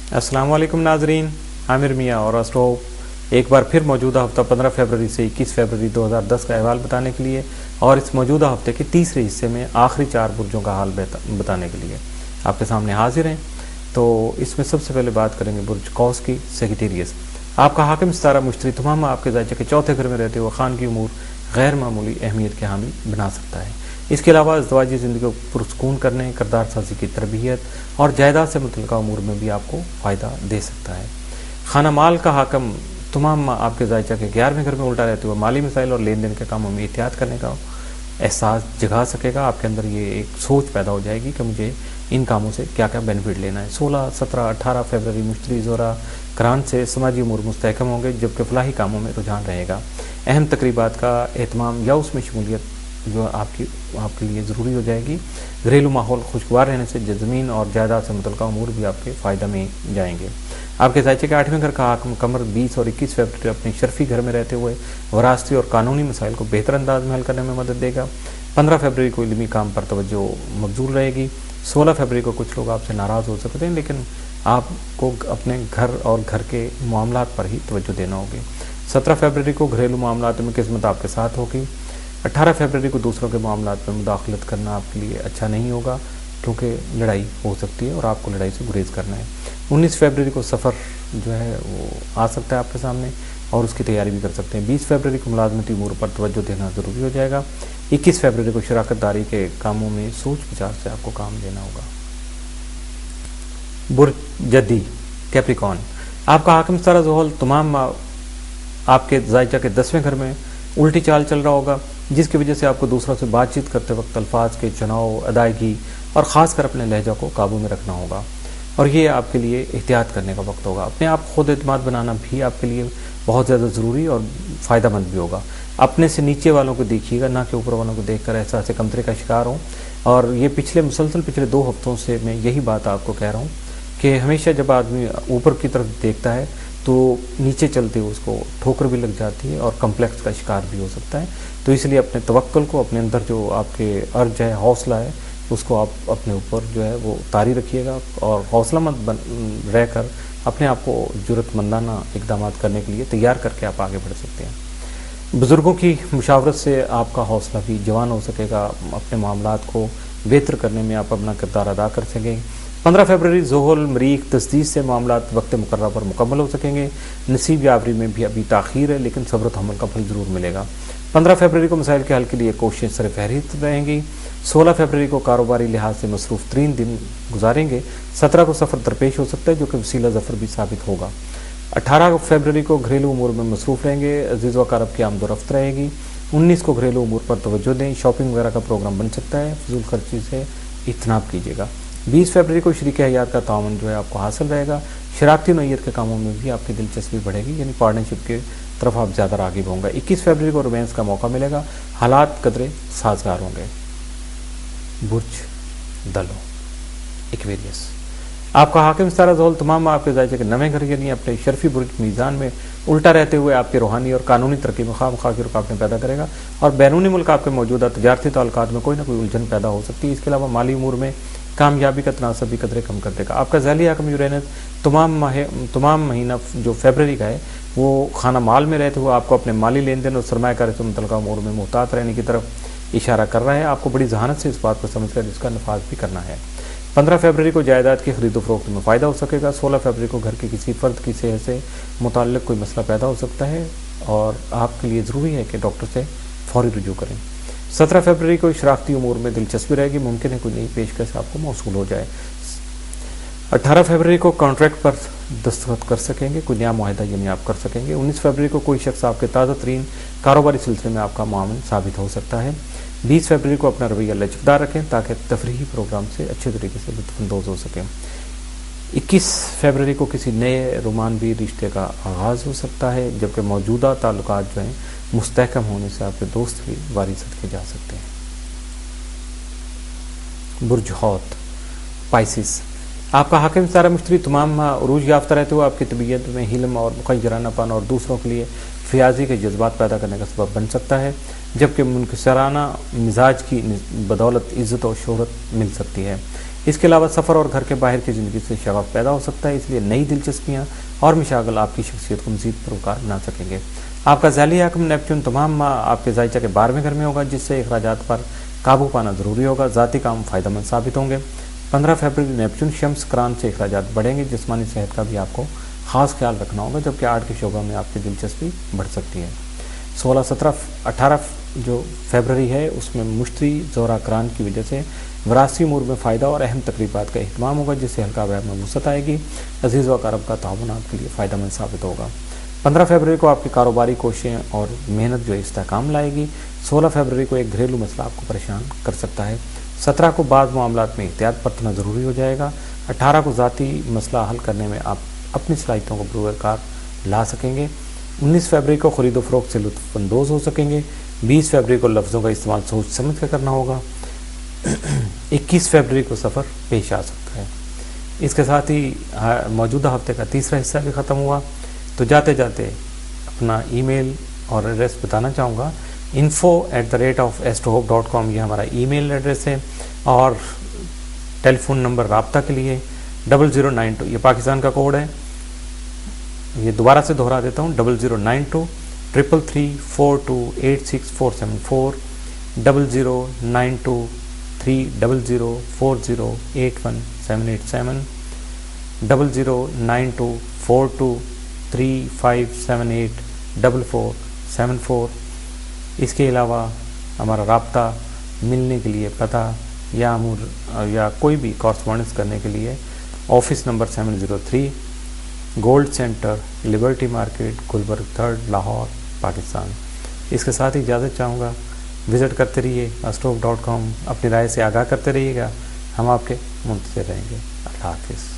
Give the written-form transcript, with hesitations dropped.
السلام علیکم ناظرین، عامر میاں اور اسٹو ایک بار پھر موجودہ ہفتہ 15 فروری سے 21 فروری 2010 کا احوال بتانے کے لیے اور اس موجودہ ہفتے کے تیسرے حصے میں آخری 4 برجوں کا حال بتانے کے لیے آپ کے سامنے حاضر ہیں۔ تو اس میں سب سے پہلے بات کریں گے برج قوس کی، سیگیٹیریس۔ آپ کا حاکم ستارہ مشتری تمام آپ کے ذائچہ کے چوتھے گھر میں رہتے ہوئے خان کی امور غیر معمولی اہمیت کے حامل بنا سکتا ہے۔ اس کے علاوہ ازدواجی زندگی کو پرسکون کرنے، کردار سازی کی تربیت اور جائیداد سے متعلقہ امور میں بھی آپ کو فائدہ دے سکتا ہے۔ خانہ مال کا حاکم تمام آپ کے ذائچہ کے 11ویں گھر میں الٹا رہتے ہوئے مالی مسائل اور لین دین کے کاموں میں احتیاط کرنے کا احساس جگا سکے گا۔ آپ کے اندر یہ ایک سوچ پیدا ہو جائے گی کہ مجھے ان کاموں سے کیا کیا بینیفٹ لینا ہے۔ 16، 17، 18 فروری مشتری زورا کران سے سماجی امور مستحکم ہوں گے، جبکہ فلاحی کاموں میں رجحان رہے گا۔ اہم تقریبات کا اہتمام یا اس میں شمولیت جو آپ کے لیے ضروری ہو جائے گی۔ گھریلو ماحول خوشگوار رہنے سے زمین اور جائیداد سے متعلقہ امور بھی آپ کے فائدہ میں جائیں گے۔ آپ کے ذائچے کے 8ویں گھر کا حاکم قمر 20 اور 21 فروری اپنے شرفی گھر میں رہتے ہوئے وراثتی اور قانونی مسائل کو بہتر انداز میں حل کرنے میں مدد دے گا۔ 15 فروری کو علمی کام پر توجہ مبذول رہے گی۔ 16 فروری کو کچھ لوگ آپ سے ناراض ہو سکتے ہیں، لیکن آپ کو اپنے گھر اور گھر کے معاملات پر ہی توجہ دینا ہوگی۔ 17 فروری کو گھریلو معاملات میں قسمت آپ کے ساتھ ہوگی۔ 18 فروری کو دوسروں کے معاملات میں مداخلت کرنا آپ کے لیے اچھا نہیں ہوگا، کیونکہ لڑائی ہو سکتی ہے اور آپ کو لڑائی سے گریز کرنا ہے۔ 19 فروری کو سفر جو ہے وہ آ سکتا ہے آپ کے سامنے اور اس کی تیاری بھی کر سکتے ہیں۔ 20 فروری کو ملازمتی امور پر توجہ دینا ضروری ہو جائے گا۔ 21 فروری کو شراکت داری کے کاموں میں سوچ وچار سے آپ کو کام لینا ہوگا۔ برج جدی کیپریکون، آپ کا حاکم ستارہ زحل تمام آپ کے ذائچہ کے 10ویں گھر میں الٹی چال چل رہا ہوگا، جس کی وجہ سے آپ کو دوسروں سے بات چیت کرتے وقت الفاظ کے چناؤ، ادائیگی اور خاص کر اپنے لہجہ کو قابو میں رکھنا ہوگا، اور یہ آپ کے لیے احتیاط کرنے کا وقت ہوگا۔ اپنے آپ خود اعتماد بنانا بھی آپ کے لیے بہت زیادہ ضروری اور فائدہ مند بھی ہوگا۔ اپنے سے نیچے والوں کو دیکھیے گا، نہ کہ اوپر والوں کو دیکھ کر احساس کمتری کا شکار ہوں۔ اور یہ پچھلے 2 ہفتوں سے میں یہی بات آپ کو کہہ رہا ہوں کہ ہمیشہ جب آدمی اوپر کی طرف دیکھتا ہے تو نیچے چلتے اس کو ٹھوکر بھی لگ جاتی ہے اور کمپلیکس کا شکار بھی ہو سکتا ہے۔ تو اس لیے اپنے توکل کو، اپنے اندر جو آپ کے ارج ہے، حوصلہ ہے، اس کو آپ اپنے اوپر جو ہے وہ طاری رکھیے گا اور حوصلہ مند رہ کر اپنے آپ کو جرأت مندانہ اقدامات کرنے کے لیے تیار کر کے آپ آگے بڑھ سکتے ہیں۔ بزرگوں کی مشاورت سے آپ کا حوصلہ بھی جوان ہو سکے گا، اپنے معاملات کو بہتر کرنے میں آپ اپنا کردار ادا کر سکیں۔ 15 فروری زحل مریخ تسدید سے معاملات وقت مقررہ پر مکمل ہو سکیں گے۔ نصیب یاوری میں بھی ابھی تاخیر ہے، لیکن صبر و تحمل کا پھل ضرور ملے گا۔ 15 فروری کو مسائل کے حل کے لیے کوششیں سر فہرست رہیں گی۔ 16 فروری کو کاروباری لحاظ سے مصروف ترین دن گزاریں گے۔ 17 کو سفر درپیش ہو سکتا ہے، جو کہ وسیلہ ظفر بھی ثابت ہوگا۔ 18 فروری کو گھریلو امور میں مصروف رہیں گے، عزیز و اقارب کی آمد و رفت رہے گی۔ 19 کو گھریلو امور پر توجہ دیں، شاپنگ وغیرہ کا پروگرام بن سکتا ہے، فضول خرچی سے اجتناب کیجیے گا۔ 20 فروری کو شریک حیات کا تعاون جو ہے آپ کو حاصل رہے گا۔ شراکتی نوعیت کے کاموں میں بھی آپ کی دلچسپی بڑھے گی، یعنی پارٹنرشپ کے طرف آپ زیادہ راغب ہوں گے۔ 21 فروری کو رومانس کا موقع ملے گا، حالات قدرے سازگار ہوں گے۔ برج دلو ایکویریس، آپ کا حاکم ستارہ زحل تمام آپ کے ذائچے کے 9ویں گھر یعنی اپنے شرفی برج میزان میں الٹا رہتے ہوئے آپ کے روحانی اور قانونی ترقی میں خواہ مخواہ کی رکاوٹیں پیدا کرے گا، اور بیرونی ملک آپ کے موجودہ تجارتی تعلقات میں کوئی نہ کوئی الجھن پیدا ہو سکتی ہے۔ اس کے علاوہ مالی امور میں کامیابی کا تناسب بھی قدرے کم کر دے گا۔ آپ کا ذیلی حاکم یورینس تمام مہینہ جو فروری کا ہے وہ خانہ مال میں رہتے ہوئے آپ کو اپنے مالی لین دین اور سرمایہ کاری سے متعلقہ امور میں محتاط رہنے کی طرف اشارہ کر رہا ہے۔ آپ کو بڑی ذہانت سے اس بات کو سمجھ کر اس کا نفاذ بھی کرنا ہے۔ 15 فروری کو جائیداد کی خرید و فروخت میں فائدہ ہو سکے گا۔ 16 فروری کو گھر کے کسی فرد کی صحت سے متعلق کوئی مسئلہ پیدا ہو سکتا ہے اور آپ کے لیے ضروری ہے کہ ڈاکٹر سے فوری رجوع کریں۔ 17 فروری کو شراکتی امور میں دلچسپی رہے گی، ممکن ہے کوئی نئی پیشکش آپ کو موصول ہو جائے۔ 18 فروری کو کانٹریکٹ پر دستخط کر سکیں گے، کوئی نیا معاہدہ یعنی آپ کر سکیں گے۔ 19 فروری کو کوئی شخص آپ کے تازہ ترین کاروباری سلسلے میں آپ کا معاون ثابت ہو سکتا ہے۔ 20 فروری کو اپنا رویہ لچکدار رکھیں تاکہ تفریحی پروگرام سے اچھے طریقے سے لطف اندوز ہو سکیں۔ 21 فروری کو کسی نئے رومانوی رشتے کا آغاز ہو سکتا ہے، جبکہ موجودہ تعلقات جو ہیں مستحکم ہونے سے آپ کے دوست بھی واری صدقے جا سکتے ہیں۔ برج حوت پائسس، آپ کا حاکم ستارہ مشتری تمام عروج یافتہ رہتے ہوئے آپ کی طبیعت میں حلم اور مخیرانہ پن اور دوسروں کے لیے فیاضی کے جذبات پیدا کرنے کا سبب بن سکتا ہے، جبکہ منکسرانہ مزاج کی بدولت عزت اور شہرت مل سکتی ہے۔ اس کے علاوہ سفر اور گھر کے باہر کی زندگی سے شغف پیدا ہو سکتا ہے، اس لیے نئی دلچسپیاں اور مشاغل آپ کی شخصیت کو مزید پروکار بنا سکیں گے۔ آپ کا ذیلی حاکم نیپچون تمام ماہ آپ کے ذائچہ کے 12ویں گھر میں ہوگا، جس سے اخراجات پر قابو پانا ضروری ہوگا، ذاتی کام فائدہ مند ثابت ہوں گے۔ 15 فروری نیپچون شمس کران سے اخراجات بڑھیں گے، جسمانی صحت کا بھی آپ کو خاص خیال رکھنا ہوگا، جبکہ آرٹ کے شعبہ میں آپ کی دلچسپی بڑھ سکتی ہے۔ 16 17 18 جو فروری ہے اس میں مشتری زہرہ کران کی وجہ سے وراثتی امور میں فائدہ اور اہم تقریبات کا اہتمام ہوگا، جس سے ہلکا بہر میں وسعت آئے گی، عزیز و اقارب کا تعاون آپ کے لیے فائدہ مند ثابت ہوگا۔ 15 فروری کو آپ کی کاروباری کوششیں اور محنت جو استحکام لائے گی۔ 16 فروری کو ایک گھریلو مسئلہ آپ کو پریشان کر سکتا ہے۔ 17 کو بعض معاملات میں احتیاط برتنا ضروری ہو جائے گا۔ 18 کو ذاتی مسئلہ حل کرنے میں آپ اپنی صلاحیتوں کو بروئے کار لا سکیں گے۔ 19 فروری کو خرید و فروخت سے لطف اندوز ہو سکیں گے۔ 20 فروری کو لفظوں کا استعمال سوچ سمجھ کر کرنا ہوگا۔ 21 فروری کو سفر پیش آ سکتا ہے۔ اس کے ساتھ ہی موجودہ ہفتے کا تیسرا حصہ بھی ختم ہوا۔ تو جاتے جاتے اپنا ای میل اور ایڈریس بتانا چاہوں گا۔ info@astrohope.com یہ ہمارا ای میل ایڈریس ہے، اور ٹیلی فون نمبر رابطہ کے لیے 0092 یہ پاکستان کا کوڈ ہے، یہ دوبارہ سے دہرا دیتا ہوں 0092 333 4286474 0092 300 4081787 0092 4235784474۔ اس کے علاوہ ہمارا رابطہ ملنے کے لیے پتہ یا کوئی بھی کورسپونڈنس کرنے کے لیے office number 703 gold centre Liberty Market Gulberg 3 Lahore Pakistan. اس کے ساتھ ہی اجازت چاہوں گا، وزٹ کرتے رہیے astrohope.com، اپنی رائے سے آگاہ کرتے رہیے گا، ہم آپ کے منتظر رہیں گے۔ اللہ حافظ۔